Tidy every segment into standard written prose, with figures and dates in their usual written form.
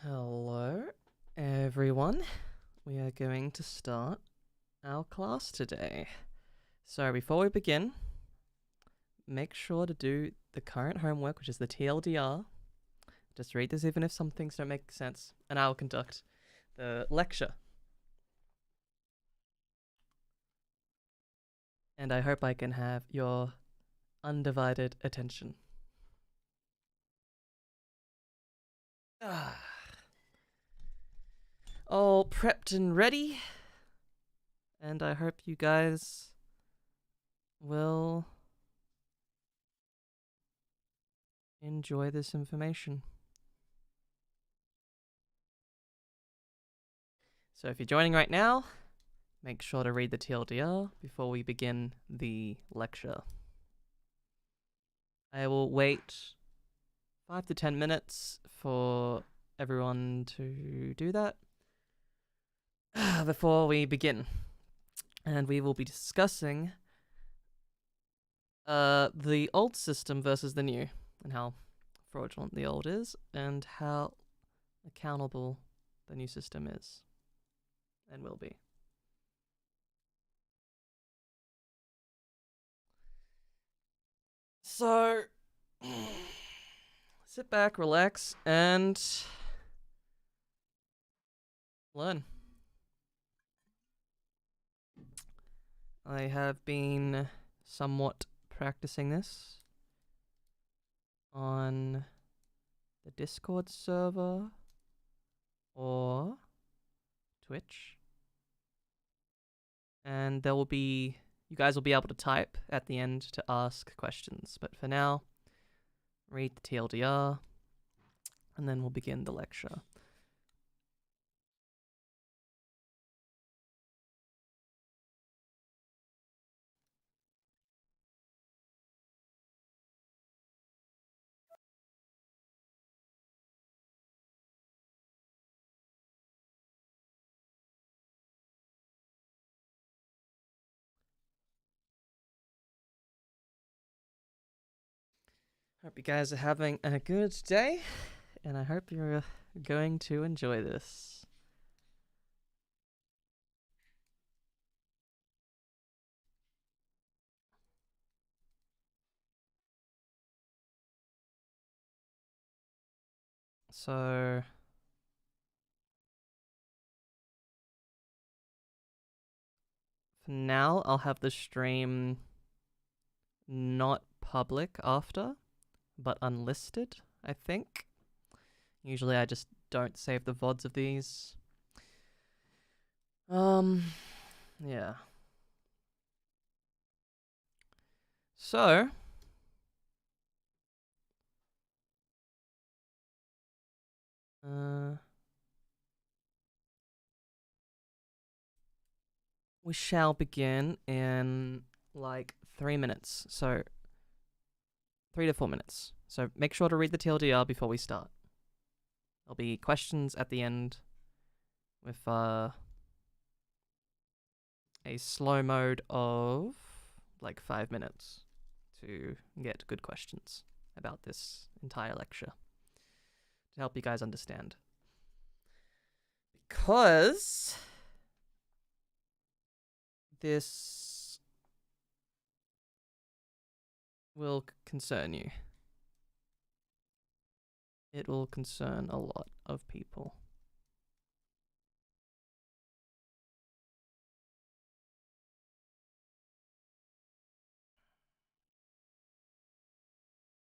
Hello, everyone. We are going to start our class today. So, before we begin, make sure to do the current homework, which is the TLDR. Just read this even if some things don't make sense, and I will conduct the lecture. And I hope I can have your undivided attention. All prepped and ready. And I hope you guys will enjoy this information. So if you're joining right now, make sure to read the TLDR before we begin the lecture. I will wait 5 to 10 minutes for everyone to do that before we begin. And we will be discussing the old system versus the new, and how fraudulent the old is, and how accountable the new system is and will be. So, sit back, relax, and learn. I have been somewhat practicing this on the Discord server or Twitch. And there will be, you guys will be able to type at the end to ask questions. But for now, read the TLDR, and then we'll begin the lecture. Hope you guys are having a good day, and I hope you're going to enjoy this. So, for now, I'll have the stream not public after, but unlisted, I think. Usually I just don't save the VODs of these. Yeah. So, we shall begin in like 3 minutes. So, 3 to 4 minutes. So, make sure to read the TLDR before we start. There'll be questions at the end with a slow mode of like 5 minutes to get good questions about this entire lecture to help you guys understand. Because this will concern you. It will concern a lot of people.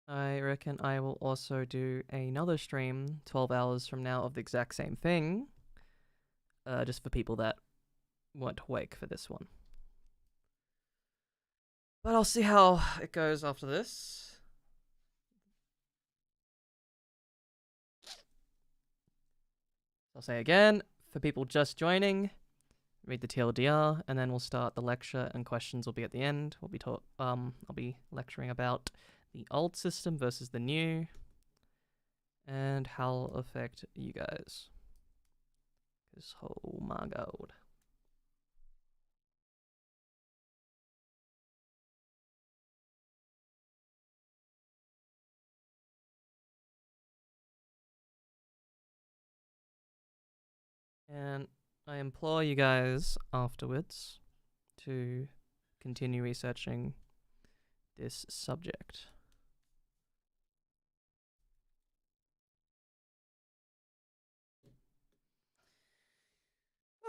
I reckon I will also do another stream 12 hours from now of the exact same thing, just for people that weren't awake for this one. But I'll see how it goes after this. I'll say again, for people just joining, read the TLDR, and then we'll start the lecture, and questions will be at the end. I'll be lecturing about the old system versus the new, and how it'll affect you guys. Because, oh my god. And I implore you guys afterwards to continue researching this subject.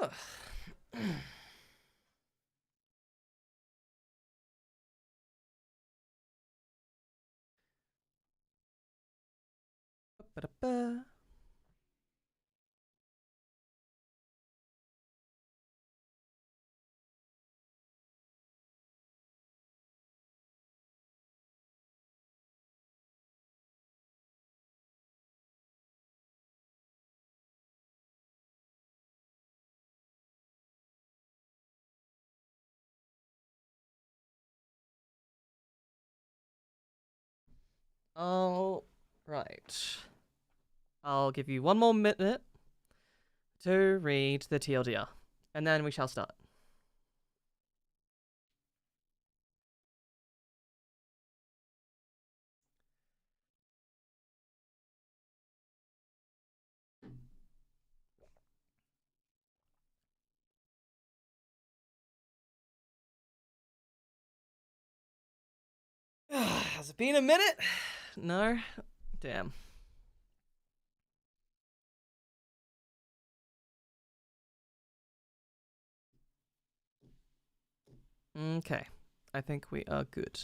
Ugh. Ba-da-ba. All right. I'll give you one more minute to read the TLDR, and then we shall start. Has it been a minute? No? Damn. Okay. I think we are good.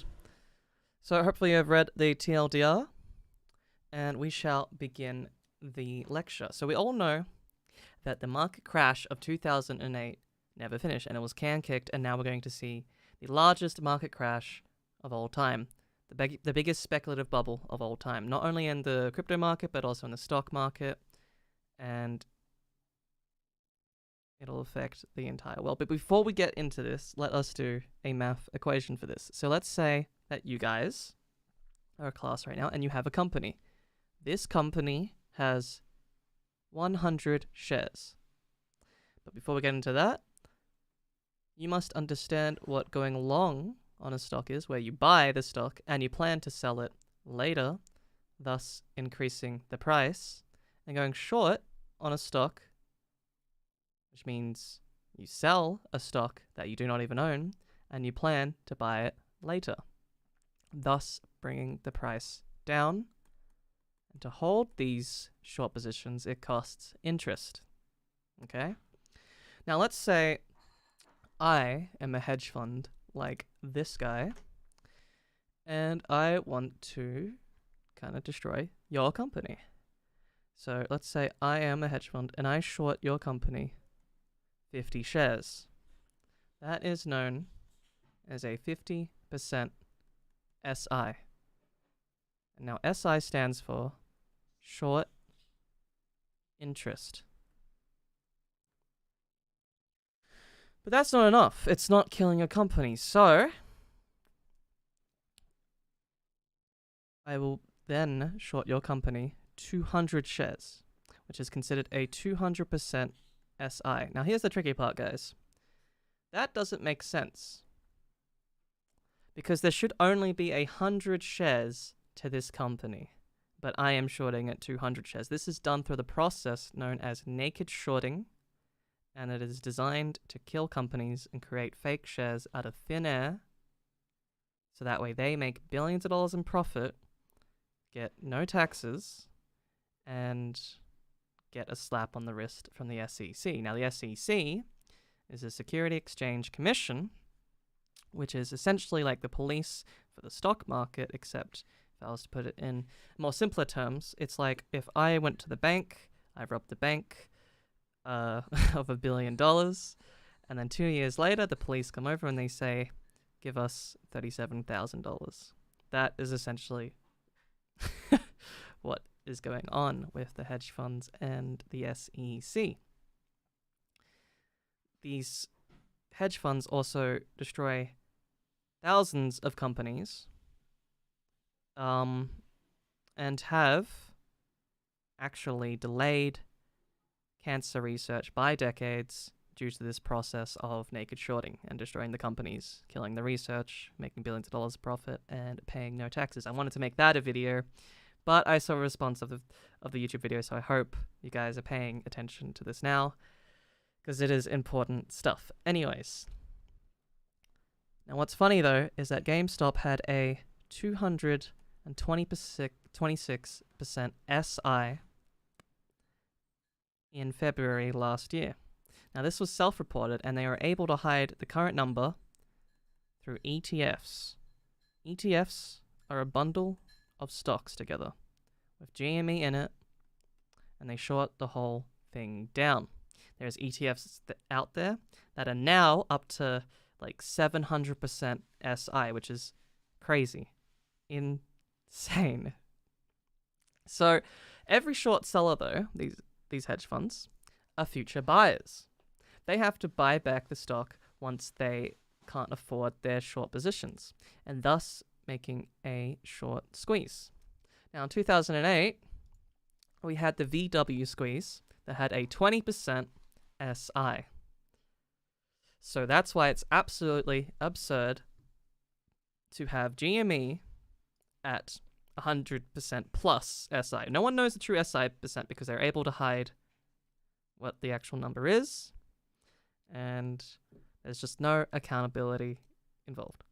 So hopefully you've read the TLDR, and we shall begin the lecture. So we all know that the market crash of 2008 never finished, and it was can-kicked, and now we're going to see the largest market crash of all time. The biggest speculative bubble of all time, not only in the crypto market, but also in the stock market, and it'll affect the entire world. But before we get into this, let us do a math equation for this. So let's say that you guys are a class right now, and you have a company. This company has 100 shares. But before we get into that, you must understand what going long on a stock is, where you buy the stock and you plan to sell it later, thus increasing the price, and going short on a stock, which means you sell a stock that you do not even own and you plan to buy it later, thus bringing the price down. And to hold these short positions, it costs interest. Okay? Now let's say I am a hedge fund like this guy, and I want to kind of destroy your company. So let's say I am a hedge fund and I short your company 50 shares. That is known as a 50% SI. And now SI stands for short interest. But that's not enough. It's not killing a company. So I will then short your company 200 shares, which is considered a 200% SI. Now here's the tricky part, guys. That doesn't make sense, because there should only be 100 shares to this company, but I am shorting at 200 shares. This is done through the process known as naked shorting, and it is designed to kill companies and create fake shares out of thin air, so that way they make billions of dollars in profit, get no taxes, and get a slap on the wrist from the SEC. Now, the SEC is a Security Exchange Commission, which is essentially like the police for the stock market, except if I was to put it in more simpler terms, it's like if I went to the bank, I robbed the bank of $1 billion, and then 2 years later, the police come over and they say, give us $37,000. That is essentially what is going on with the hedge funds and the SEC. These hedge funds also destroy thousands of companies, and have actually delayed cancer research by decades due to this process of naked shorting and destroying the companies, killing the research, making billions of dollars profit, and paying no taxes. I wanted to make that a video, but I saw a response of the YouTube video, so I hope you guys are paying attention to this now. because it is important stuff. Anyways, now what's funny though is that GameStop had a 226% SI in February last year. Now this was self-reported, and they were able to hide the current number through ETFs. ETFs are a bundle of stocks together with GME in it, and they short the whole thing down. There's ETFs out there that are now up to like 700% SI, which is crazy. Insane. So every short seller though, these hedge funds, are future buyers. They have to buy back the stock once they can't afford their short positions, and thus making a short squeeze. Now in 2008, we had the VW squeeze that had a 20% SI. So that's why it's absolutely absurd to have GME at 100% plus SI. No one knows the true SI percent because they're able to hide what the actual number is, and there's just no accountability involved.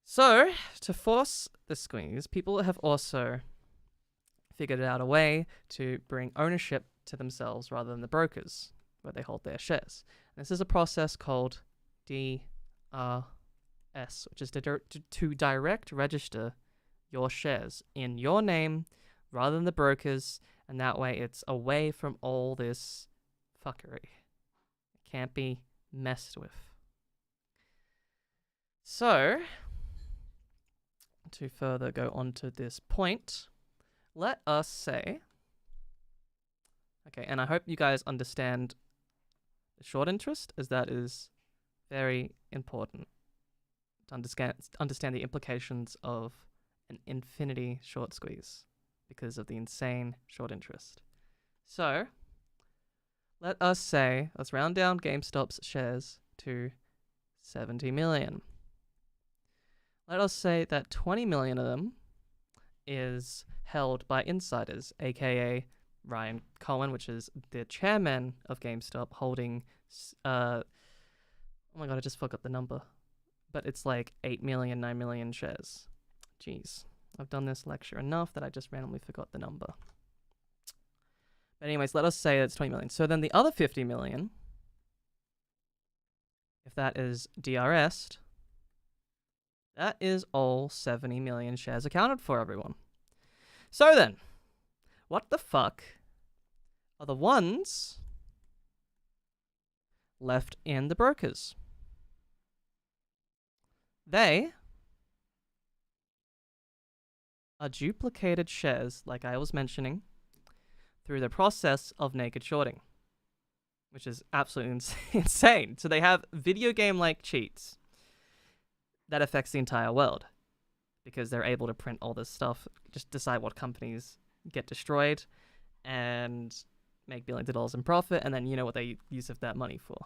So, to force the squeeze, people have also figured out a way to bring ownership to themselves rather than the brokers, where they hold their shares. And this is a process called DRS, which is to direct register your shares in your name rather than the brokers, and that way it's away from all this fuckery. It can't be messed with. So, to further go on to this point, let us say, okay, and I hope you guys understand the short interest, as that is very important to understand the implications of an infinity short squeeze because of the insane short interest. So, let us say, let's round down GameStop's shares to 70 million. Let us say that 20 million of them is held by insiders, aka Ryan Cohen, which is the chairman of GameStop, holding, oh my god, I just forgot the number, but it's like 8 million, 9 million shares. Jeez, I've done this lecture enough that I just randomly forgot the number. But anyways, let us say it's 20 million. So then the other 50 million, if that is DRS'd, that is all 70 million shares accounted for, everyone. So then, what the fuck are the ones left in the brokers? They are duplicated shares, like I was mentioning, through the process of naked shorting, which is absolutely insane. So they have video game-like cheats that affects the entire world because they're able to print all this stuff, just decide what companies get destroyed and make billions of dollars in profit, and then you know what they use of that money for.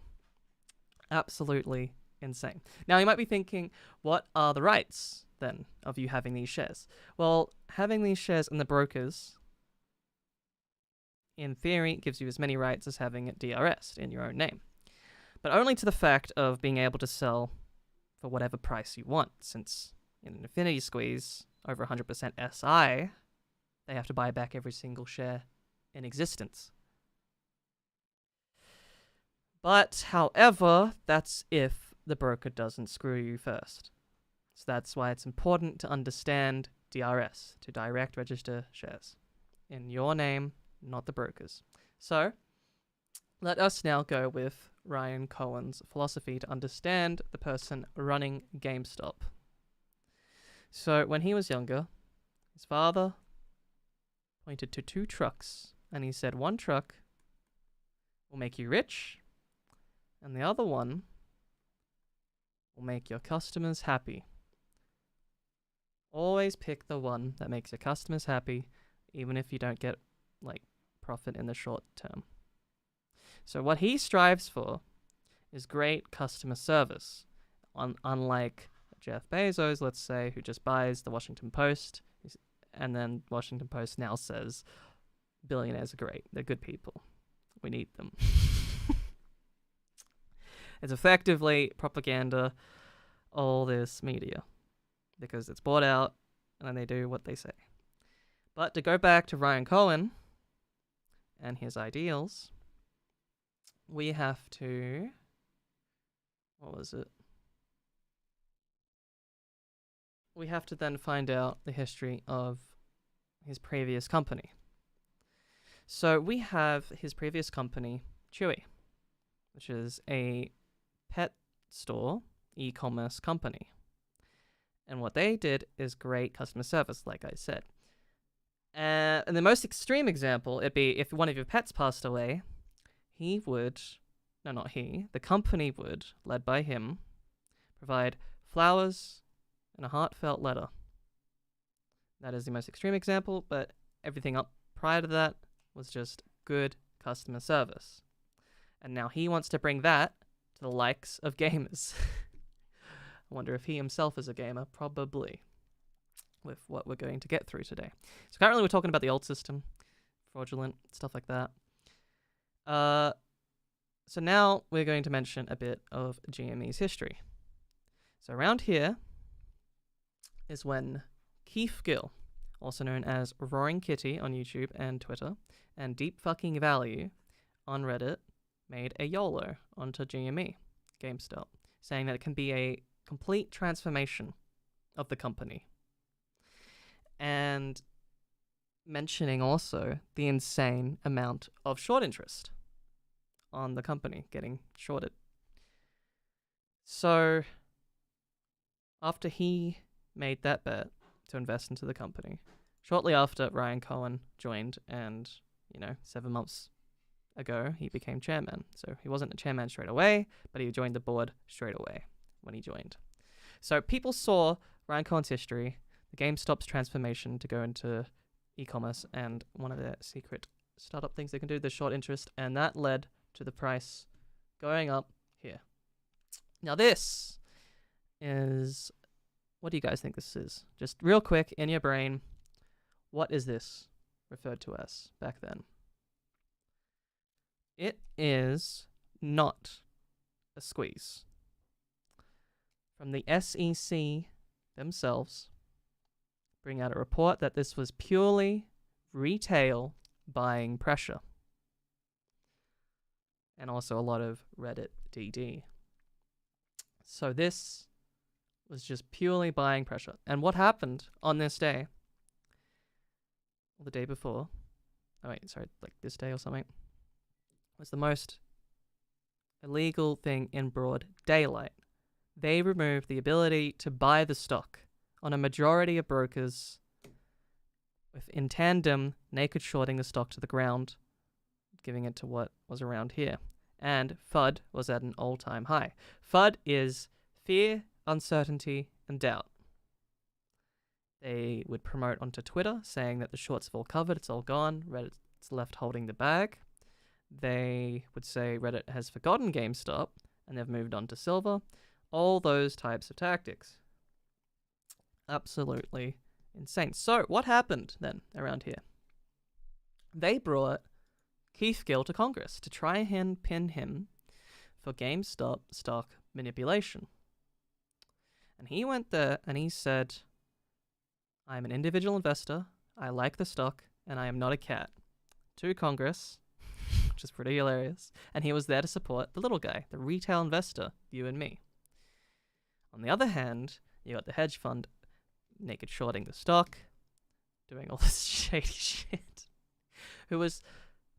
Absolutely insane. Now you might be thinking, what are the rights then of you having these shares? Well, having these shares in the brokers, in theory, gives you as many rights as having it DRS'd in your own name, but only to the fact of being able to sell for whatever price you want, since in an infinity squeeze over 100% SI, they have to buy back every single share in existence. But, however, that's if the broker doesn't screw you first. So that's why it's important to understand DRS, to direct register shares in your name, not the brokers. So, let us now go with Ryan Cohen's philosophy to understand the person running GameStop. So, when he was younger, his father pointed to 2 trucks, and he said, one truck will make you rich, and the other one will make your customers happy. Always pick the one that makes your customers happy, even if you don't get, profit in the short term. So what he strives for is great customer service. Unlike Jeff Bezos, let's say, who just buys the Washington Post, and then Washington Post now says billionaires are great, they're good people. We need them. It's effectively propaganda, all this media, because it's bought out and then they do what they say. But to go back to Ryan Cohen and his ideals, we have to... What was it? We have to then find out the history of his previous company. So we have his previous company, Chewy, which is a pet store e-commerce company. And what they did is great customer service, like I said. And the most extreme example, it'd be if one of your pets passed away, the company would, led by him, provide flowers and a heartfelt letter. That is the most extreme example, but everything up prior to that was just good customer service. And now he wants to bring that to the likes of gamers. I wonder if he himself is a gamer. Probably. With what we're going to get through today. So currently we're talking about the old system, fraudulent, stuff like that. So now we're going to mention a bit of GME's history. So around here is when Keith Gill, also known as Roaring Kitty on YouTube and Twitter, and Deep Fucking Value on Reddit, made a YOLO onto GME, GameStop, saying that it can be a complete transformation of the company. And mentioning also the insane amount of short interest on the company getting shorted. So after he made that bet to invest into the company, shortly after Ryan Cohen joined, and 7 months ago he became chairman. So he wasn't a chairman straight away, but he joined the board straight away when he joined. So people saw Ryan Cohen's history, the GameStop's transformation to go into e-commerce, and one of their secret startup things they can do, the short interest, and that led to the price going up here. Now this is... What do you guys think this is? Just real quick, in your brain, what is this referred to as back then? It is not a squeeze. From the SEC themselves, bring out a report that this was purely retail buying pressure. And also a lot of Reddit DD. So this was just purely buying pressure. And what happened on this day, or the day before, this day or something, was the most illegal thing in broad daylight. They removed the ability to buy the stock on a majority of brokers, with in tandem naked shorting the stock to the ground, giving it to what was around here. And FUD was at an all-time high. FUD is fear, uncertainty, and doubt. They would promote onto Twitter saying that the shorts have all covered, it's all gone, Reddit's left holding the bag. They would say Reddit has forgotten GameStop and they've moved on to silver. All those types of tactics. Absolutely insane. So what happened then around here? They brought Keith Gill to Congress to try and pin him for GameStop stock manipulation. And he went there and he said, I'm an individual investor, I like the stock, and I am not a cat. To Congress, which is pretty hilarious. And he was there to support the little guy, the retail investor, you and me. On the other hand, you got the hedge fund naked shorting the stock, doing all this shady shit, who was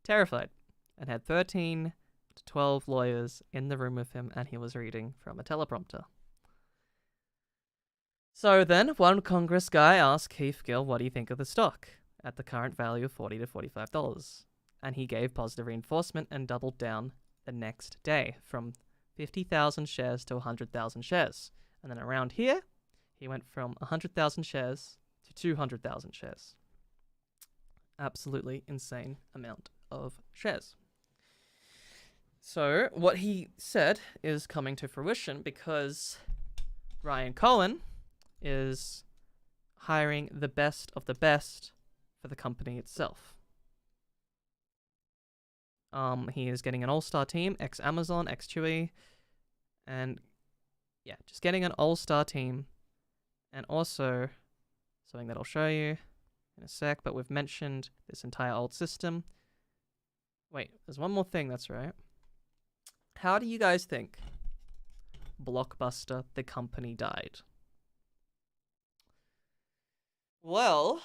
terrified and had 13 to 12 lawyers in the room with him, and he was reading from a teleprompter. So then, one Congress guy asked Keith Gill, what do you think of the stock at the current value of $40 to $45? And he gave positive reinforcement and doubled down the next day from 50,000 shares to 100,000 shares. And then around here, he went from 100,000 shares to 200,000 shares. Absolutely insane amount of shares. So what he said is coming to fruition because Ryan Cohen is hiring the best of the best for the company itself. He is getting an all-star team, ex-Amazon, ex-Chewy, and yeah, just getting an all-star team. And also, something that I'll show you in a sec, but we've mentioned this entire old system. Wait, there's one more thing, that's right. How do you guys think Blockbuster, the company, died? Well,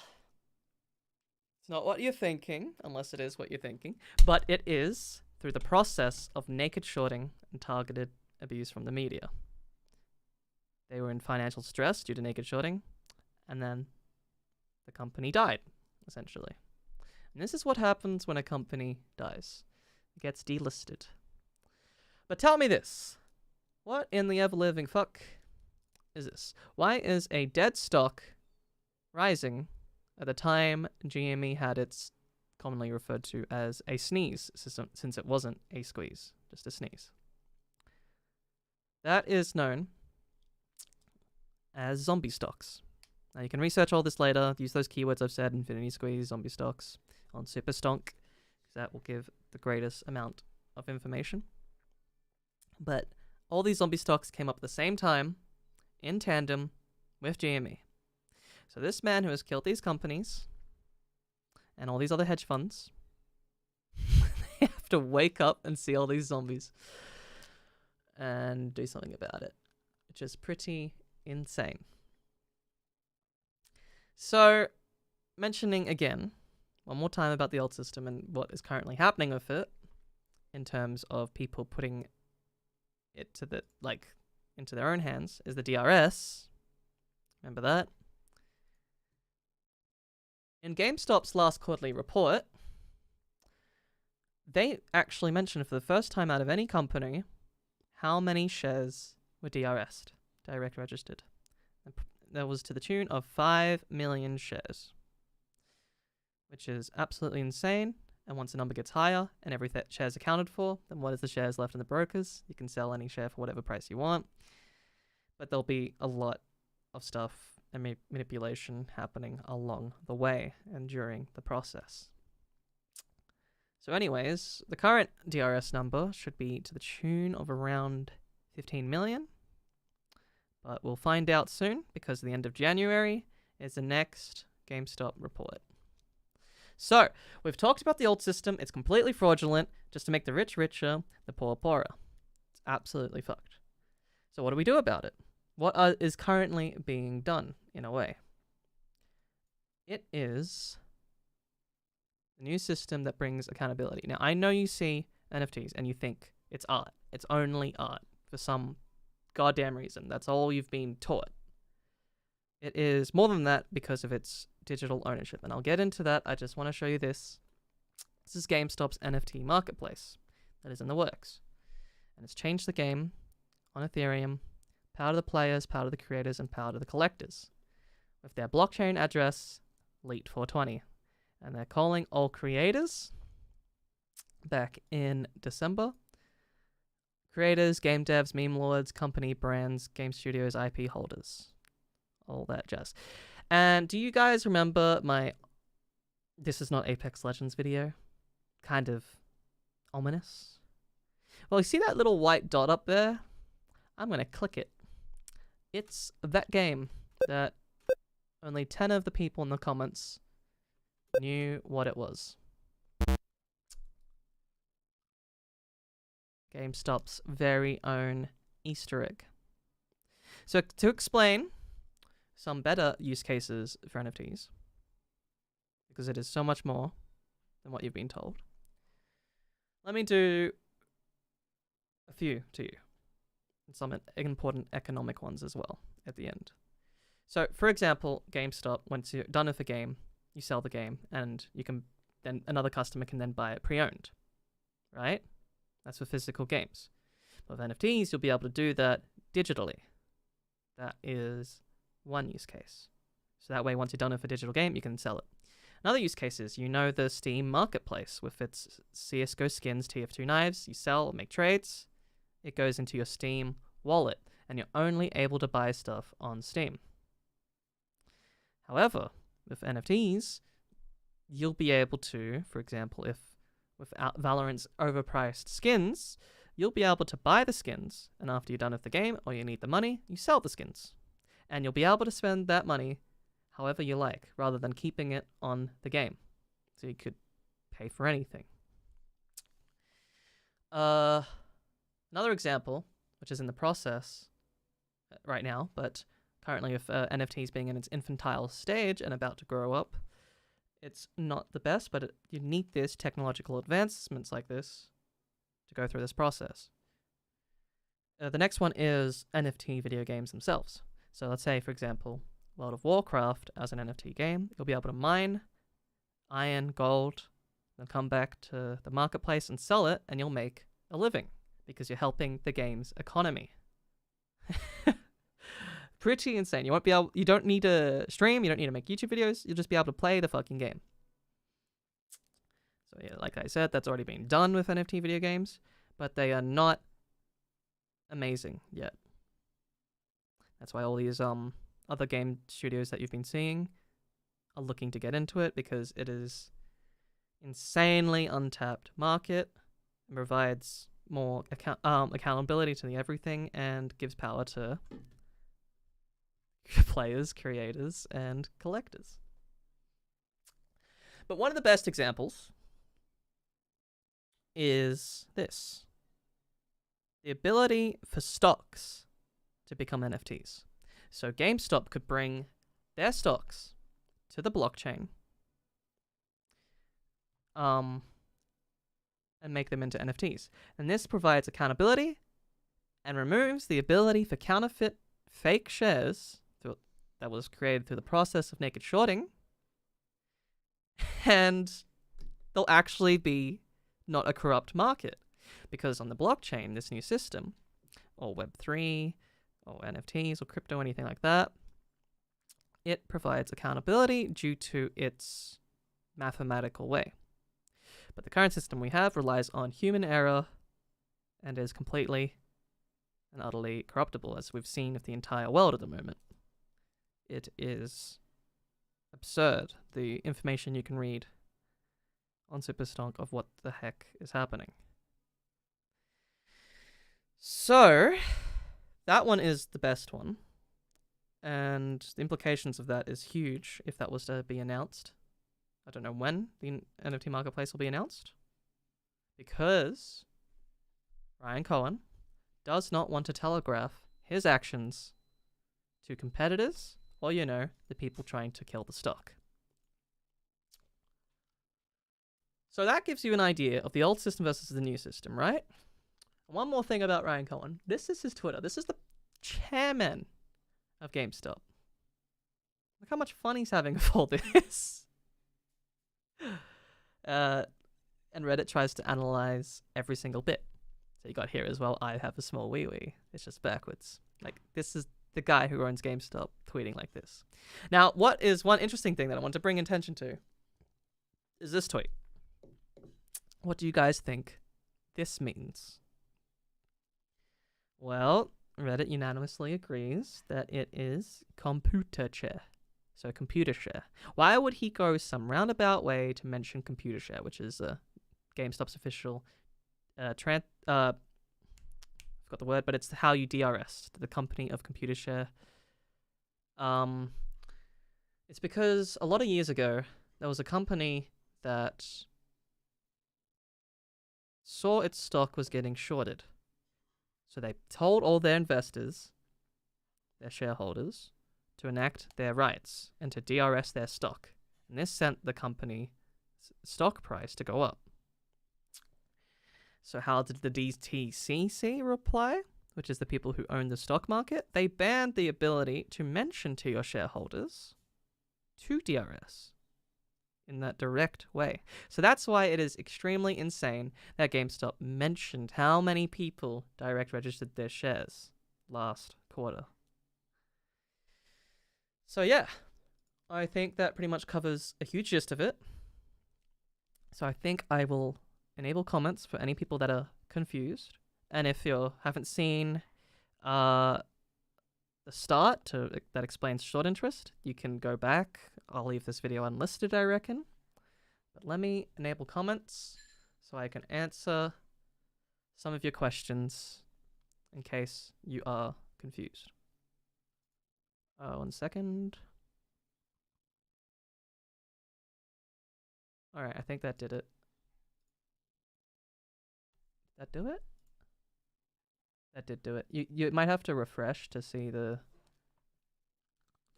it's not what you're thinking, unless it is what you're thinking, but it is through the process of naked shorting and targeted abuse from the media. They were in financial stress due to naked shorting, and then the company died, essentially. And this is what happens when a company dies. It gets delisted. But tell me this. What in the ever-living fuck is this? Why is a dead stock rising at the time GME had its commonly referred to as a sneeze system, since it wasn't a squeeze, just a sneeze? That is known as zombie stocks. Now you can research all this later, use those keywords I've said, infinity squeeze, zombie stocks, on super stonk, because that will give the greatest amount of information. But all these zombie stocks came up at the same time, in tandem with GME. So this man who has killed these companies, and all these other hedge funds, they have to wake up and see all these zombies, and do something about it, which is pretty insane. So, mentioning again, one more time about the old system and what is currently happening with it, in terms of people putting it to the, into their own hands, is the DRS. Remember that? In GameStop's last quarterly report, they actually mentioned for the first time out of any company how many shares were DRS'd, direct registered. That was to the tune of 5 million shares, which is absolutely insane. And once the number gets higher and every share is accounted for, then what is the shares left in the brokers? You can sell any share for whatever price you want. But there'll be a lot of stuff and manipulation happening along the way and during the process. So anyways, the current DRS number should be to the tune of around 15 million. But we'll find out soon, because the end of January is the next GameStop report. So, we've talked about the old system. It's completely fraudulent, just to make the rich richer, the poor poorer. It's absolutely fucked. So what do we do about it? What is currently being done, in a way? It is the new system that brings accountability. Now, I know you see NFTs and you think it's art. It's only art for some goddamn reason. That's all you've been taught. It is more than that because of its digital ownership, and I'll get into that. I just want to show you this. This is GameStop's NFT marketplace that is in the works, and it's changed the game on Ethereum, power to the players, power to the creators, and power to the collectors, with their blockchain address Leet 420, and they're calling all creators back in December. Creators, game devs, meme lords, company, brands, game studios, IP holders. All that jazz. And do you guys remember my This Is Not Apex Legends video? Kind of ominous. Well, you see that little white dot up there? I'm going to click it. It's that game that only 10 of the people in the comments knew what it was. GameStop's very own Easter egg. So to explain some better use cases for NFTs, because it is so much more than what you've been told, let me do a few to you, and some important economic ones as well at the end. So, for example, GameStop, once you're done with a game, you sell the game, and you can then another customer can then buy it pre-owned, right? That's for physical games. But with NFTs, you'll be able to do that digitally. That is one use case. So that way, once you're done with a digital game, you can sell it. Another use case is, the Steam marketplace with its CSGO skins, TF2 knives. You sell, make trades. It goes into your Steam wallet, and you're only able to buy stuff on Steam. However, with NFTs, you'll be able to, for example, if with Valorant's overpriced skins, you'll be able to buy the skins, and after you're done with the game or you need the money, you sell the skins. And you'll be able to spend that money however you like, rather than keeping it on the game. So you could pay for anything. Another example, which is in the process right now, but currently with NFTs being in its infantile stage and about to grow up, it's not the best, but you need this technological advancements like this to go through this process. The next one is NFT video games themselves. So let's say, for example, World of Warcraft as an NFT game, you'll be able to mine iron, gold, then come back to the marketplace and sell it, and you'll make a living because you're helping the game's economy. Pretty insane. You don't need to stream, you don't need to make YouTube videos, you'll just be able to play the fucking game. So yeah, like I said, that's already been done with NFT video games, but they are not amazing yet. That's why all these other game studios that you've been seeing are looking to get into it, because it is insanely untapped market and provides more accountability to the everything and gives power to players, creators, and collectors. But one of the best examples is this: the ability for stocks to become NFTs. So GameStop could bring their stocks to the blockchain and make them into NFTs. And this provides accountability and removes the ability for counterfeit fake shares that was created through the process of naked shorting. And they'll actually be not a corrupt market, because on the blockchain, this new system, or Web3, or NFTs, or crypto, anything like that, it provides accountability due to its mathematical way. But the current system we have relies on human error and is completely and utterly corruptible, as we've seen with the entire world at the moment. It is absurd, the information you can read on Superstock of what the heck is happening. So, that one is the best one, and the implications of that is huge if that was to be announced. I don't know when the NFT marketplace will be announced, because Ryan Cohen does not want to telegraph his actions to competitors, or, the people trying to kill the stock. So that gives you an idea of the old system versus the new system, right? One more thing about Ryan Cohen. This is his Twitter. This is the chairman of GameStop. Look how much fun he's having with all this. And Reddit tries to analyze every single bit. So you got here as well, I have a small wee-wee. It's just backwards. Like, this is the guy who owns GameStop tweeting like this. Now, what is one interesting thing that I want to bring attention to is this tweet. What do you guys think this means? Well, Reddit unanimously agrees that it is computer share. So computer share. Why would he go some roundabout way to mention computer share, which is GameStop's official I forgot the word, but it's how you DRS, the company of computer share. It's because a lot of years ago, there was a company that saw its stock was getting shorted. So they told all their investors, their shareholders, to enact their rights and to DRS their stock. And this sent the company's stock price to go up. So how did the DTCC reply, which is the people who own the stock market? They banned the ability to mention to your shareholders to DRS in that direct way. So that's why it is extremely insane that GameStop mentioned how many people direct registered their shares last quarter. So yeah, I think that pretty much covers a huge gist of it. So I think I will enable comments for any people that are confused. And if you haven't seen the start that explains short interest, you can go back. I'll leave this video unlisted, I reckon. But let me enable comments so so I can answer some of your questions in case you are confused. 1 second. Alright, I think that did it. Did that do it? That did do it. You might have to refresh to see the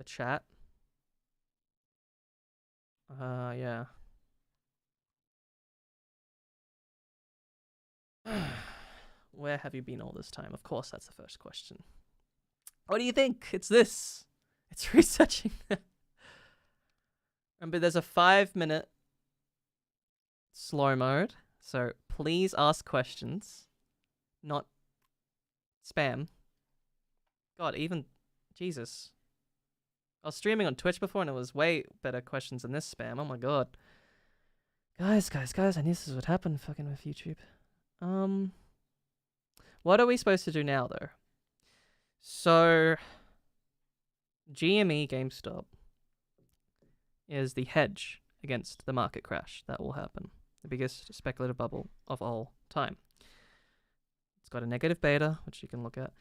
chat. Yeah. Where have you been all this time? Of course, that's the first question. What do you think? It's this. It's researching. Remember, there's a 5-minute slow mode, so please ask questions, not spam. God, even Jesus. I was streaming on Twitch before and it was way better questions than this spam. Oh my god. Guys, I knew this would happen fucking with YouTube. What are we supposed to do now though? So GME GameStop is the hedge against the market crash that will happen. The biggest speculative bubble of all time. It's got a negative beta, which you can look at.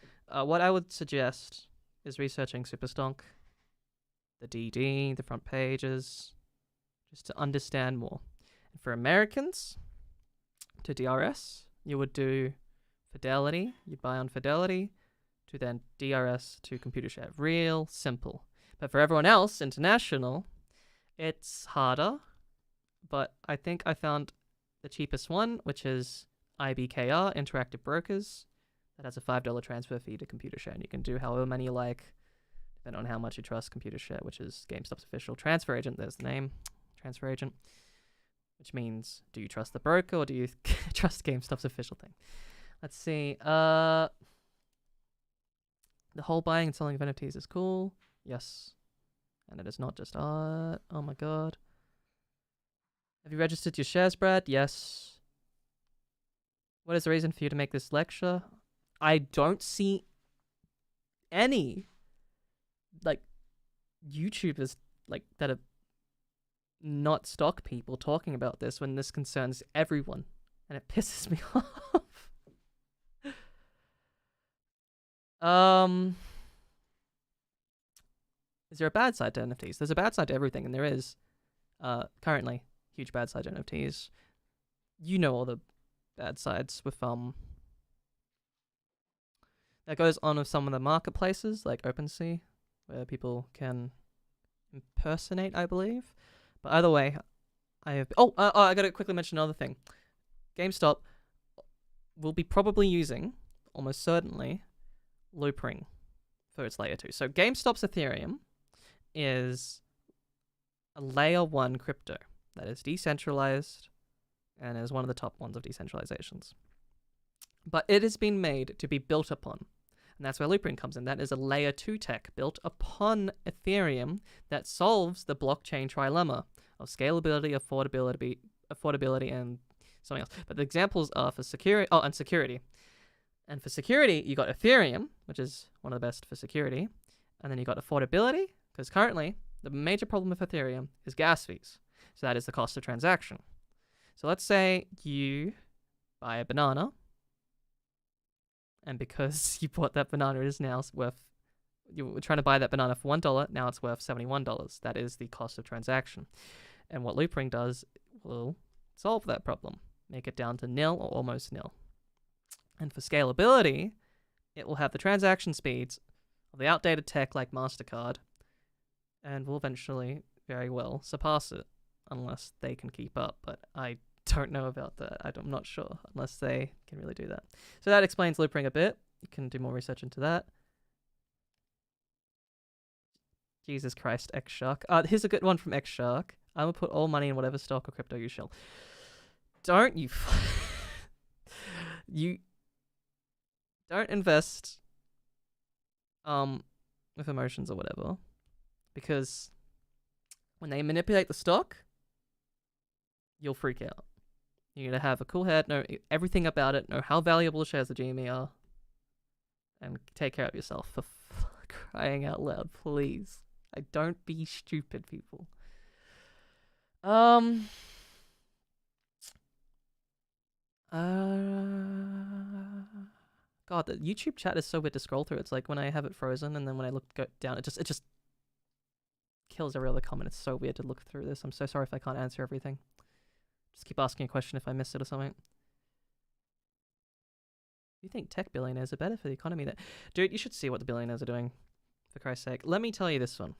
What I would suggest is researching Superstonk, the DD, the front pages, just to understand more. And for Americans, to DRS, you would do Fidelity. You'd buy on Fidelity, to then DRS to computer share. Real simple. But for everyone else, international, it's harder. But I think I found the cheapest one, which is IBKR, Interactive Brokers. That has a $5 transfer fee to computer share. And you can do however many you like, depending on how much you trust computer share, which is GameStop's official transfer agent. There's the name, transfer agent. Which means, do you trust the broker or do you trust GameStop's official thing? Let's see. The whole buying and selling of NFTs is cool. Yes. And it is not just art. Oh my god. Have you registered your shares, Brad? Yes. What is the reason for you to make this lecture? I don't see any YouTubers that are not stock people talking about this when this concerns everyone, and it pisses me off. Is there a bad side to NFTs? There's a bad side to everything, and there is currently huge bad side to NFTs. You know all the bad sides with that goes on with some of the marketplaces like OpenSea, where people can impersonate, I believe. But either way, I gotta quickly mention another thing. GameStop will be probably using, almost certainly, Loopring for its layer 2. So GameStop's Ethereum is a layer 1 crypto that is decentralized and is one of the top ones of decentralizations. But it has been made to be built upon. And that's where Loopring comes in. That is a layer 2 tech built upon Ethereum that solves the blockchain trilemma of scalability, affordability, and something else. But the examples are for security, and security. And for security, you got Ethereum, which is one of the best for security. And then you got affordability, because currently the major problem with Ethereum is gas fees. So that is the cost of transaction. So let's say you buy a banana, and because you bought that banana, it is now worth, you were trying to buy that banana for $1, now it's worth $71. That is the cost of transaction. And what Loopring does will solve that problem, make it down to nil or almost nil. And for scalability, it will have the transaction speeds of the outdated tech like MasterCard, and will eventually very well surpass it, unless they can keep up. But I don't know about that. I'm not sure, unless they can really do that. So that explains Loopring a bit. You can do more research into that. Jesus Christ, X-Shark. Here's a good one from X-Shark. I will put all money in whatever stock or crypto you shall. Don't you... you... Don't invest with emotions or whatever, because when they manipulate the stock, you'll freak out. You're going to have a cool head, know everything about it, know how valuable the shares of GME are, and take care of yourself, for crying out loud, please. Don't be stupid, people. God, the YouTube chat is so weird to scroll through. It's like when I have it frozen, and then when I go down, it just kills every other comment. It's so weird to look through this. I'm so sorry if I can't answer everything. Just keep asking a question if I miss it or something. You think tech billionaires are better for the economy? That, dude, you should see what the billionaires are doing. For Christ's sake, let me tell you this one.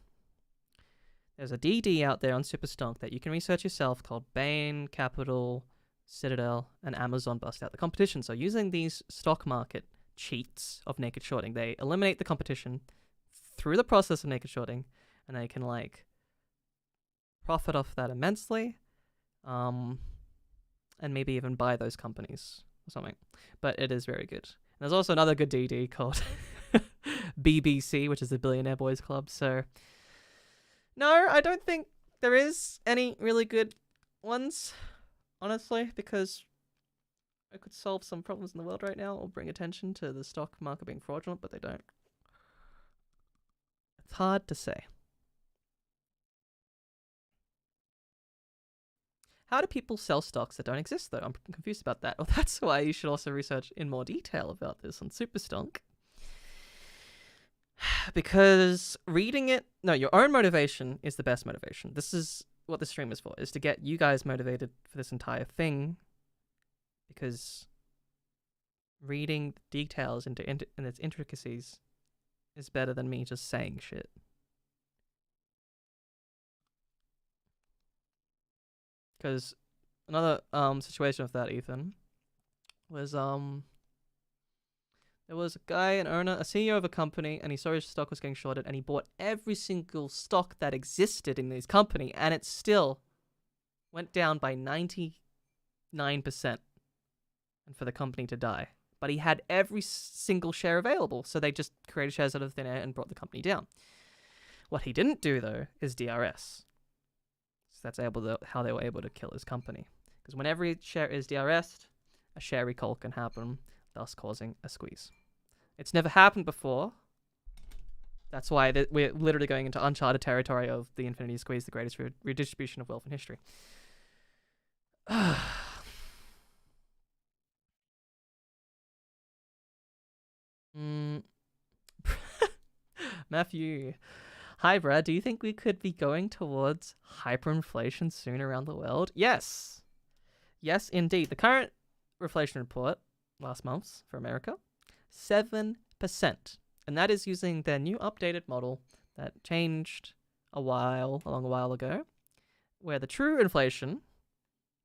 There's a DD out there on Superstonk that you can research yourself called Bain, Capital, Citadel, and Amazon bust out the competition. So using these stock market cheats of naked shorting, they eliminate the competition through the process of naked shorting, and they can like profit off that immensely, and maybe even buy those companies or something. But it is very good. And there's also another good DD called BBC, which is the Billionaire Boys Club. So no, I don't think there is any really good ones, honestly, because it could solve some problems in the world right now or bring attention to the stock market being fraudulent, but they don't. It's hard to say. How do people sell stocks that don't exist, though? I'm confused about that. Well, that's why you should also research in more detail about this on Superstonk. Because reading it, no, your own motivation is the best motivation. This is what the stream is for, is to get you guys motivated for this entire thing. Because reading details into its intricacies is better than me just saying shit. Because another situation of that, Ethan, was there was a guy, an owner, a CEO of a company, and he saw his stock was getting shorted, and he bought every single stock that existed in this company, and it still went down by 99%, and for the company to die. But he had every single share available, so they just created shares out of thin air and brought the company down. What he didn't do, though, is DRS. So that's how they were able to kill his company. Because when every share is DRS'd, a share recall can happen, thus causing a squeeze. It's never happened before. That's why we're literally going into uncharted territory of the infinity squeeze, the greatest redistribution of wealth in history. Matthew. Hi, Brad. Do you think we could be going towards hyperinflation soon around the world? Yes. Yes, indeed. The current inflation report last month for America, 7%. And that is using their new updated model that changed a long while ago, where the true inflation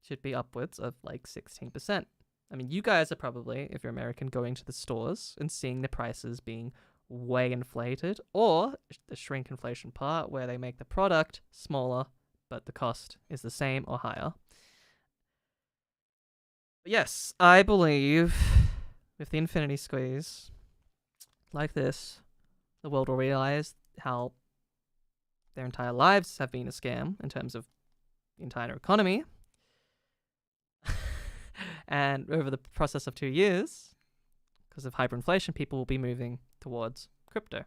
should be upwards of like 16%. I mean, you guys are probably, if you're American, going to the stores and seeing the prices being way inflated, or the shrinkflation part where they make the product smaller, but the cost is the same or higher. But yes, I believe with the infinity squeeze like this, the world will realize how their entire lives have been a scam in terms of the entire economy. And over the process of 2 years, because of hyperinflation, people will be moving towards crypto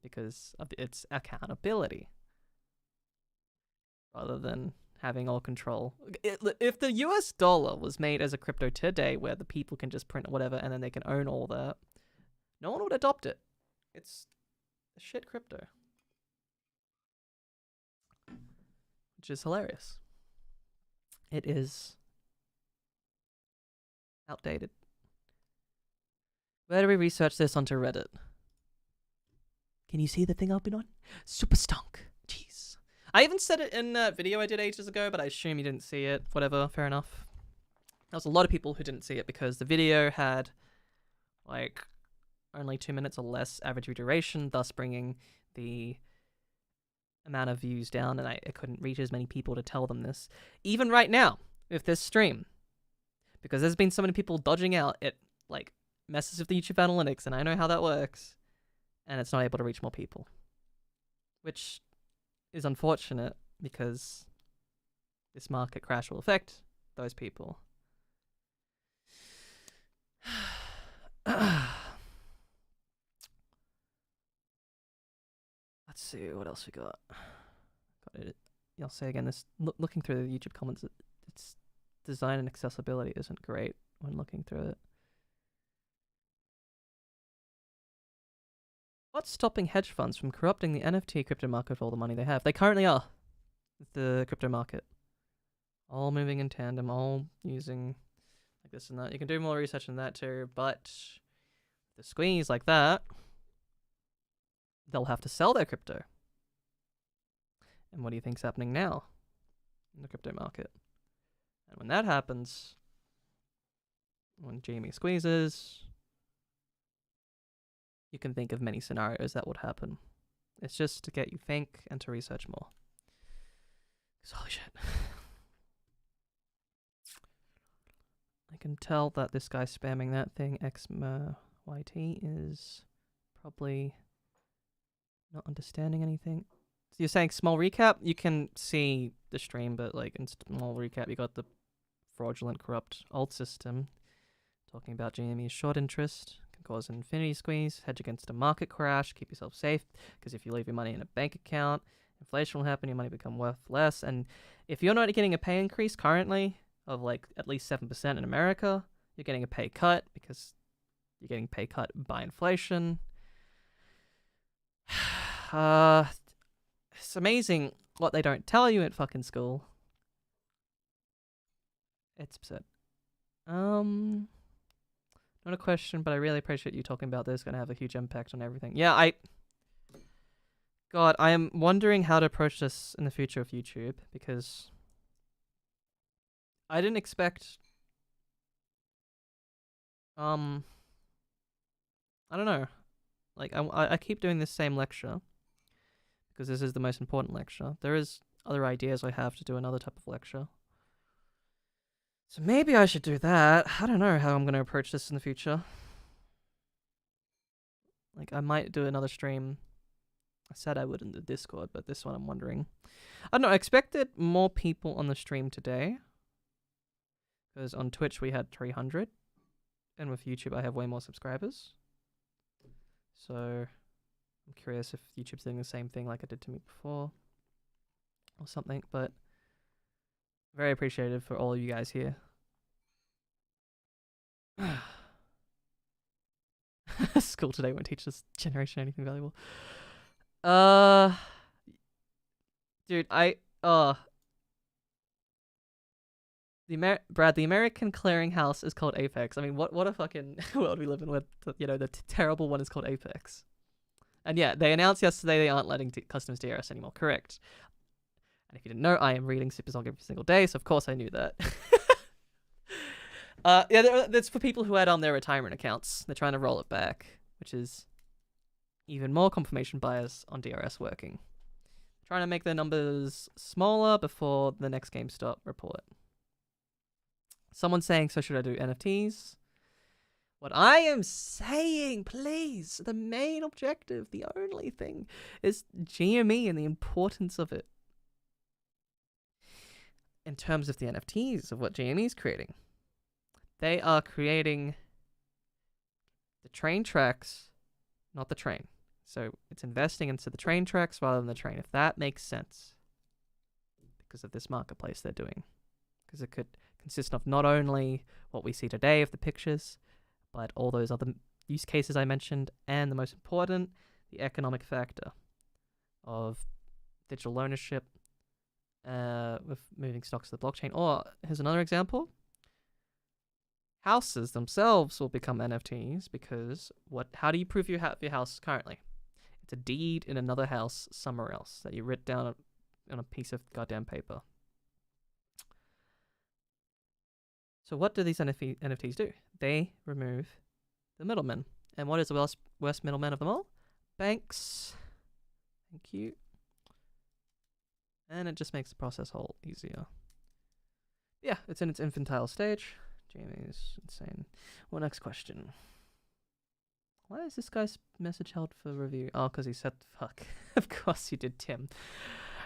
because of its accountability rather than having all control. If the US dollar was made as a crypto today where the people can just print whatever and then they can own all that, no one would adopt it. It's a shit crypto. Which is hilarious. It is outdated. Where do we research this onto Reddit? Can you see the thing I've been on? Superstonk. Jeez. I even said it in that video I did ages ago, but I assume you didn't see it. Whatever, fair enough. There was a lot of people who didn't see it because the video had like only 2 minutes or less average duration, thus bringing the amount of views down, and I couldn't reach as many people to tell them this. Even right now, with this stream, because there's been so many people dodging out, it like messes with the YouTube analytics, and I know how that works, and it's not able to reach more people, which is unfortunate because this market crash will affect those people. Let's see what else we got. Got it. I'll say again, this looking through the YouTube comments, it's design and accessibility isn't great when looking through it. What's stopping hedge funds from corrupting the NFT crypto market with all the money they have? They currently are. The crypto market. All moving in tandem, all using like this and that. You can do more research on that too, but the squeeze like that, they'll have to sell their crypto. And what do you think's happening now in the crypto market? And when that happens, when Jamie squeezes, you can think of many scenarios that would happen. It's just to get you think and to research more. Because holy shit. I can tell that this guy spamming that thing, XMYT, is probably not understanding anything. So you're saying small recap? You can see the stream, but like in small recap, you got the fraudulent, corrupt alt system talking about GME's short interest can cause an infinity squeeze, hedge against a market crash, keep yourself safe, because if you leave your money in a bank account, inflation will happen, your money become worth less, and if you're not getting a pay increase currently of like at least 7% in America, you're getting a pay cut because you're getting pay cut by inflation. It's amazing what they don't tell you at fucking school. It's upset. Not a question, but I really appreciate you talking about this. It's gonna have a huge impact on everything. Yeah, God, I am wondering how to approach this in the future of YouTube, because I didn't expect... I don't know. Like, I keep doing this same lecture, because this is the most important lecture. There is other ideas I have to do another type of lecture. So maybe I should do that. I don't know how I'm going to approach this in the future. Like, I might do another stream. I said I would in the Discord, but this one I'm wondering. I don't know, I expected more people on the stream today, because on Twitch we had 300, and with YouTube I have way more subscribers. So I'm curious if YouTube's doing the same thing like it did to me before or something, but very appreciative for all of you guys here. School today won't teach this generation anything valuable. Dude, Brad, the American clearinghouse is called Apex. I mean, what a fucking world we live in, with you know, the terrible one is called Apex. And yeah, they announced yesterday they aren't letting customers DRS anymore. Correct. And if you didn't know, I am reading Supersong every single day, so of course I knew that. Yeah, that's for people who had on their retirement accounts. They're trying to roll it back, which is even more confirmation bias on DRS working. Trying to make their numbers smaller before the next GameStop report. Someone's saying, so should I do NFTs? What I am saying, please, the main objective, the only thing, is GME and the importance of it. In terms of the NFTs, of what GME is creating. They are creating the train tracks, not the train. So it's investing into the train tracks rather than the train, if that makes sense. Because of this marketplace they're doing. Because it could consist of not only what we see today of the pictures, but all those other use cases I mentioned, and the most important, the economic factor of digital ownership with moving stocks to the blockchain. Or here's another example. Houses themselves will become NFTs because how do you prove you have your house currently? It's a deed in another house somewhere else that you writ down on a piece of goddamn paper. So what do these NFTs do? They remove the middlemen. And what is the worst middleman of them all? Banks. Thank you. And it just makes the process whole easier. Yeah, it's in its infantile stage. Jamie's insane. Well, next question. Why is this guy's message held for review? Oh, because he said fuck. Of course you did, Tim.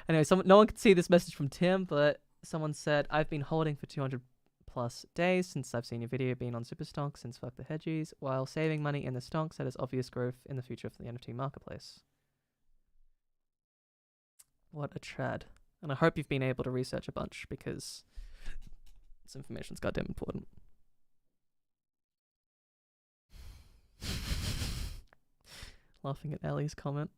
Anyway, no one could see this message from Tim, but someone said, I've been holding for 200 plus days since I've seen your video being on Superstonks since fuck the hedgies, while saving money in the stonks that is obvious growth in the future of the NFT marketplace. What a trad. And I hope you've been able to research a bunch, because This information's goddamn important. Laughing at Ellie's comment.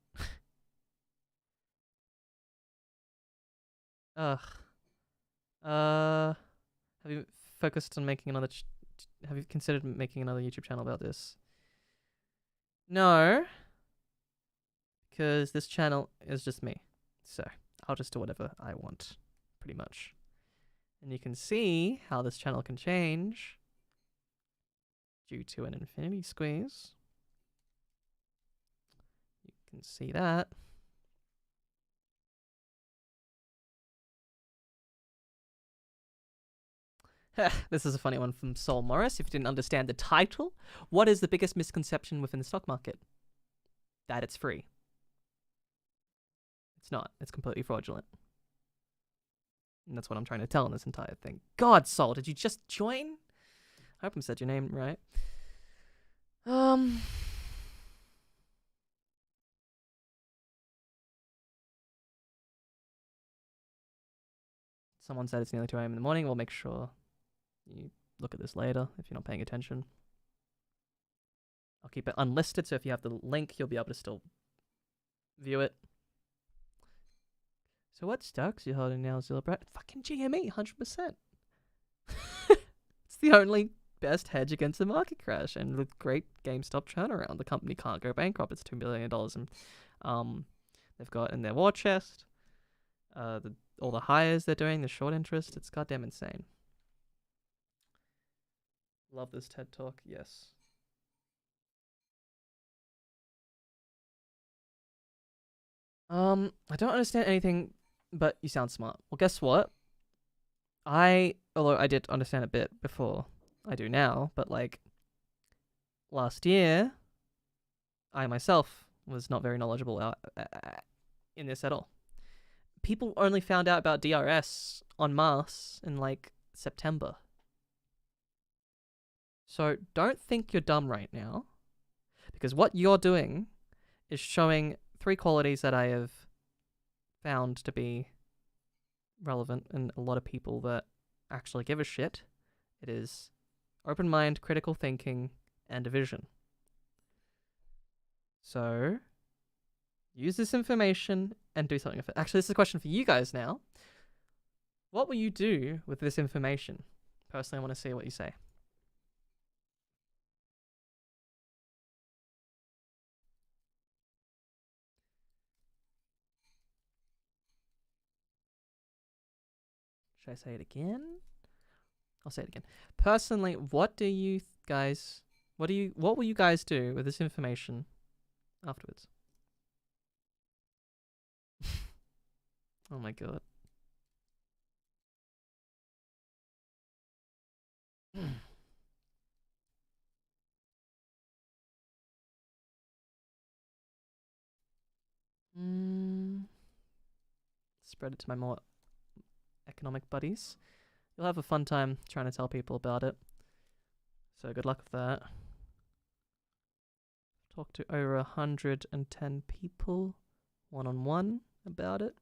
Ugh. Have you focused on making another? Have you considered making another YouTube channel about this? No, because this channel is just me, so I'll just do whatever I want, pretty much. And you can see how this channel can change due to an infinity squeeze. You can see that. This is a funny one from Sol Morris. If you didn't understand the title, what is the biggest misconception within the stock market? That it's free. It's not. It's completely fraudulent. And that's what I'm trying to tell in this entire thing. God, Sol, did you just join? I hope I said your name right. Someone said it's nearly 2 a.m. in the morning. We'll make sure you look at this later if you're not paying attention. I'll keep it unlisted, so if you have the link, you'll be able to still view it. So what stocks you holding now, Zylbrad? Fucking GME, 100%. It's the only best hedge against the market crash, and with great GameStop turnaround, the company can't go bankrupt. It's $2 billion, and they've got in their war chest. All the hires they're doing, the short interest, it's goddamn insane. Love this TED Talk, yes. I don't understand anything, but you sound smart. Well, guess what? Although I did understand a bit before, I do now, but like last year, I myself was not very knowledgeable in this at all. People only found out about DRS en masse in like September. So don't think you're dumb right now, because what you're doing is showing 3 qualities that I have found to be relevant in a lot of people that actually give a shit. It is open mind, critical thinking, and a vision. So use this information and do something with it. Actually, this is a question for you guys now. What will you do with this information? Personally, I want to see what you say. Should I say it again? I'll say it again. Personally, what will you guys do with this information afterwards? Oh my god. Spread it to my more economic buddies. You'll have a fun time trying to tell people about it. So good luck with that. Talked to over 110 people one-on-one about it.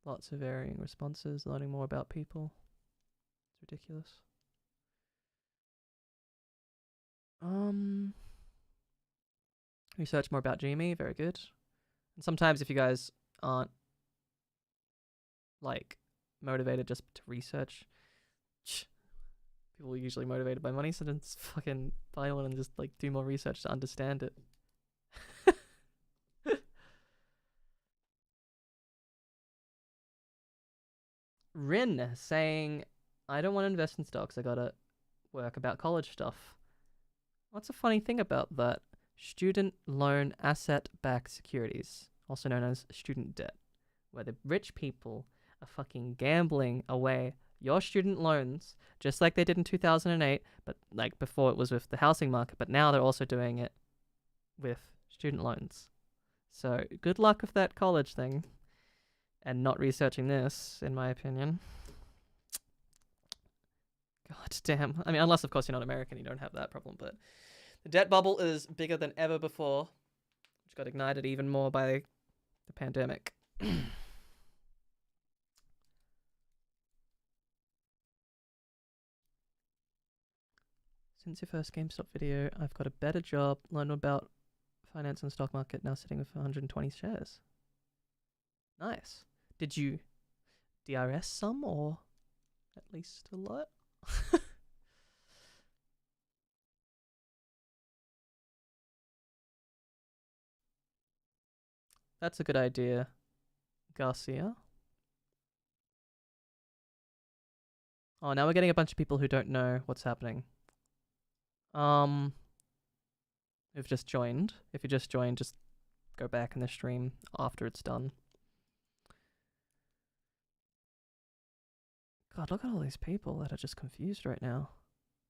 Lots of varying responses, learning more about people. It's ridiculous. Research more about GME, very good. And sometimes if you guys aren't like motivated just to research, people are usually motivated by money, so then just fucking buy one and just like do more research to understand it. Rin saying, I don't want to invest in stocks, I gotta work about college stuff. What's the funny thing about that? Student loan asset-backed securities, also known as student debt, where the rich people are fucking gambling away your student loans, just like they did in 2008, but like before it was with the housing market, but now they're also doing it with student loans. So good luck with that college thing, and not researching this, in my opinion. God damn. I mean, unless of course you're not American, you don't have that problem, but the debt bubble is bigger than ever before, which got ignited even more by the pandemic. Since your first GameStop video, I've got a better job, learned about finance and stock market, now sitting with 120 shares. Nice. Did you DRS some or at least a lot? That's a good idea, Garcia. Oh, now we're getting a bunch of people who don't know what's happening. Who've just joined. If you just joined, just go back in the stream after it's done. God, look at all these people that are just confused right now.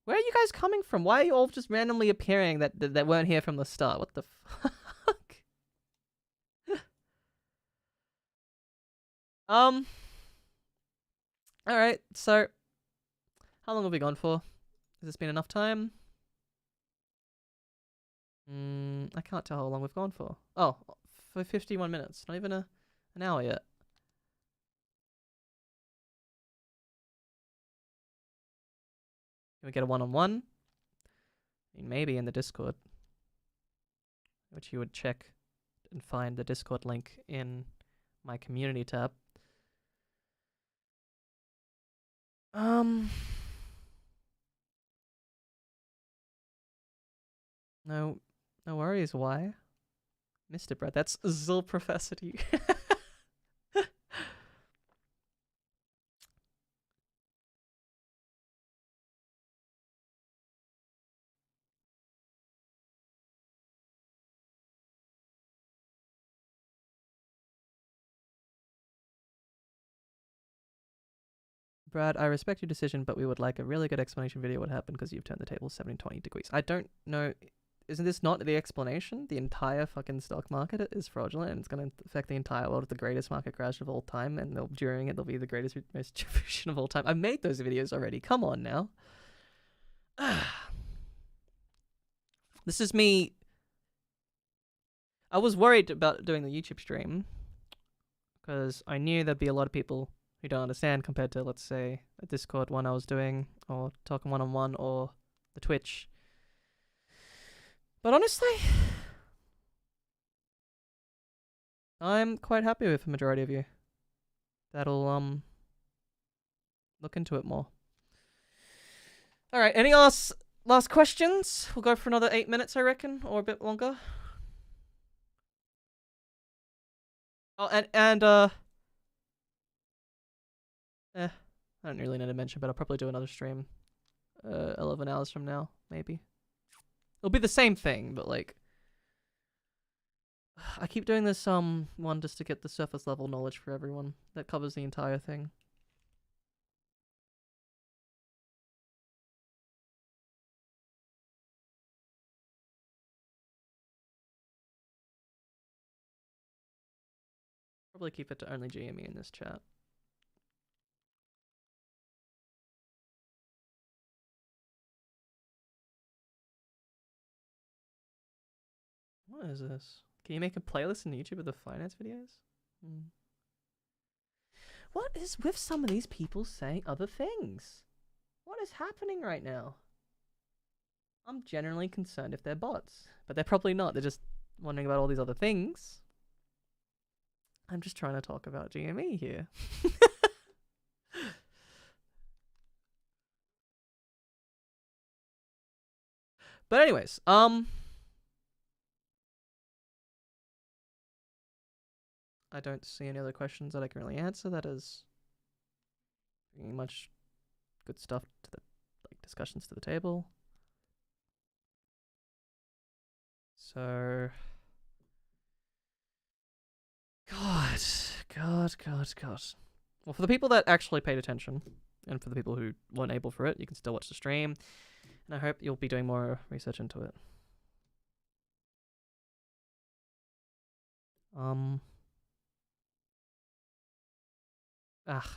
Where are you guys coming from? Why are you all just randomly appearing that weren't here from the start? What the fuck? Alright, so how long have we gone for? Has this been enough time? I can't tell how long we've gone for. Oh, for 51 minutes. Not even an hour yet. Can we get a one-on-one? I mean, maybe in the Discord. Which you would check and find the Discord link in my community tab. No worries, why? Mr. Brad, that's Zylbrad. Brad, I respect your decision, but we would like a really good explanation video what happened because you've turned the table 720 degrees. I don't know. Isn't this not the explanation? The entire fucking stock market is fraudulent and it's going to affect the entire world with the greatest market crash of all time, and during it, there'll be the greatest, most distribution of all time. I made those videos already. Come on now. This is me. I was worried about doing the YouTube stream because I knew there'd be a lot of people who don't understand compared to, let's say, a Discord one I was doing, or talking one-on-one, or the Twitch. But honestly, I'm quite happy with the majority of you. That'll, look into it more. Alright, any last questions? We'll go for another 8 minutes, I reckon, or a bit longer. Oh, I don't really need to mention, but I'll probably do another stream 11 hours from now, maybe. It'll be the same thing, but like, I keep doing this one just to get the surface level knowledge for everyone that covers the entire thing. Probably keep it to only GME in this chat. What is this? Can you make a playlist in YouTube of the finance videos? What is with some of these people saying other things? What is happening right now? I'm generally concerned if they're bots, but they're probably not. They're just wondering about all these other things. I'm just trying to talk about GME here. But anyways, I don't see any other questions that I can really answer. That is bringing much good stuff to the discussions to the table. So, God. Well, for the people that actually paid attention, and for the people who weren't able for it, you can still watch the stream. And I hope you'll be doing more research into it.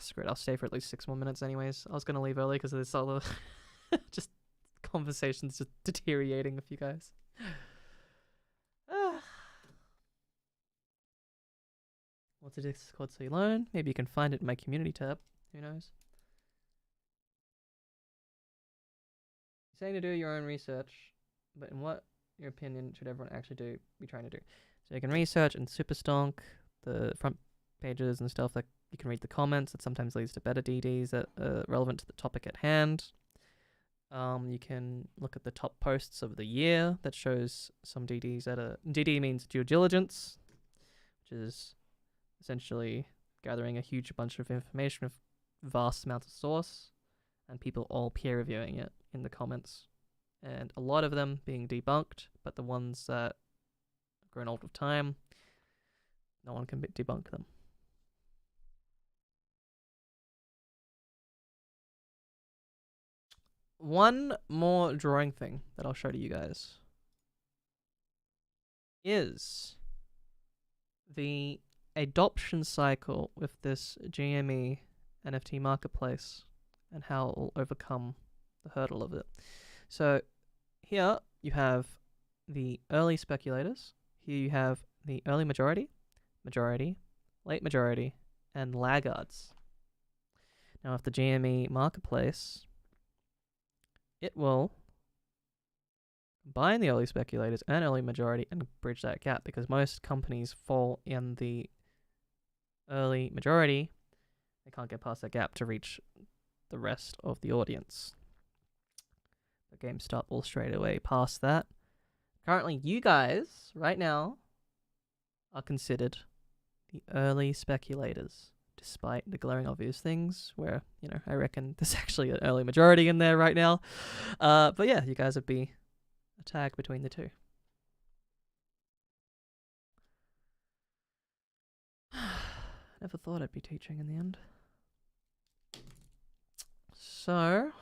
Screw it. I'll stay for at least 6 more minutes anyways. I was going to leave early because of this other just conversations just deteriorating with you guys. What's a Discord so you learn? Maybe you can find it in my community tab. Who knows? saying to do your own research, but in what your opinion should everyone actually be trying to do? So you can research and super stonk the front pages and stuff. Like you can read the comments. That sometimes leads to better DDs that are relevant to the topic at hand. You can look at the top posts of the year that shows some DDs that are... DD means due diligence, which is essentially gathering a huge bunch of information with vast amounts of source and people all peer reviewing it in the comments. And a lot of them being debunked, but the ones that have grown old with time, no one can debunk them. One more drawing thing that I'll show to you guys is the adoption cycle with this GME NFT marketplace and how it will overcome the hurdle of it. So here you have the early speculators. Here you have the early majority, late majority, and laggards. Now with the GME marketplace, it will combine the early speculators and early majority and bridge that gap, because most companies fall in the early majority. They can't get past that gap to reach the rest of the audience. The GameStop will straight away pass that. Currently, you guys, right now, are considered the early speculators, despite the glaring obvious things where, you know, I reckon there's actually an early majority in there right now. But yeah, you guys would be a tag between the two. Never thought I'd be teaching in the end. So...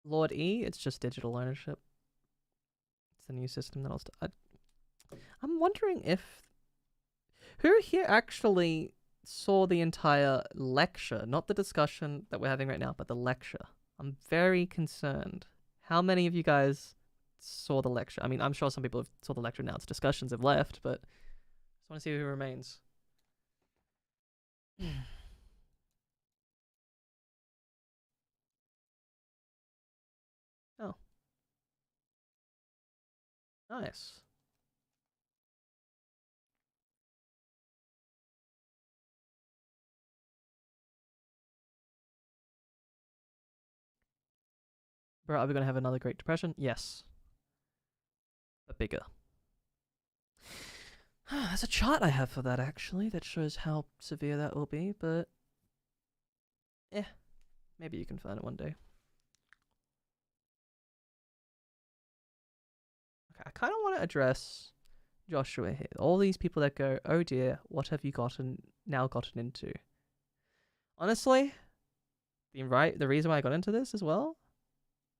Lord E, it's just digital ownership. It's the new system that I'm wondering if... Who here actually saw the entire lecture? Not the discussion that we're having right now, but the lecture. I'm very concerned. How many of you guys saw the lecture? I mean, I'm sure some people have saw the lecture now. It's discussions have left, but I just want to see who remains. Oh. Nice. Bro, are we going to have another Great Depression? Yes. But bigger. There's a chart I have for that, actually, that shows how severe that will be, but... maybe you can find it one day. Okay, I kind of want to address Joshua here. All these people that go, oh dear, what have you now gotten into? Honestly, the reason why I got into this as well,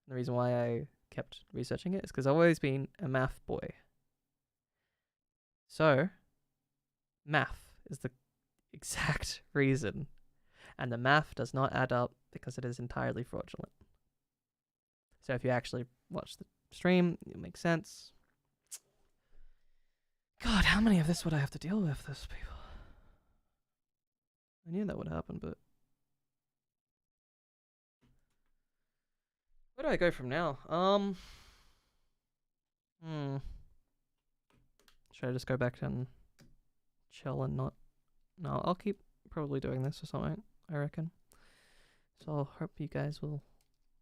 the reason why I kept researching it, is because I've always been a math boy. So, math is the exact reason. And the math does not add up because it is entirely fraudulent. So if you actually watch the stream, it makes sense. God, how many of this would I have to deal with, this people? I knew that would happen, but... Where do I go from now? Should I just go back and chill and not... No, I'll keep probably doing this or something, I reckon. So I'll hope you guys will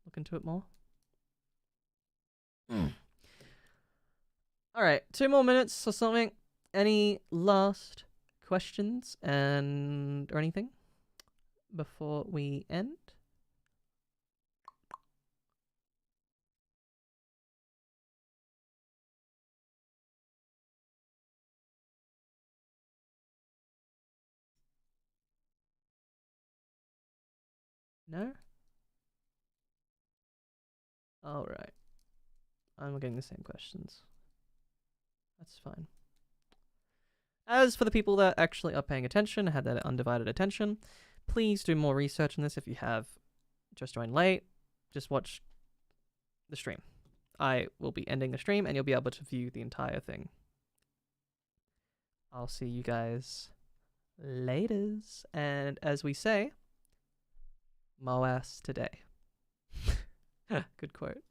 look into it more. Alright, 2 more minutes or something. Any last questions or anything before we end? No? Alright. I'm getting the same questions. That's fine. As for the people that actually are paying attention, had that undivided attention, please do more research on this. If you have just joined late, just watch the stream. I will be ending the stream and you'll be able to view the entire thing. I'll see you guys laters. And as we say, Moas today. Good quote.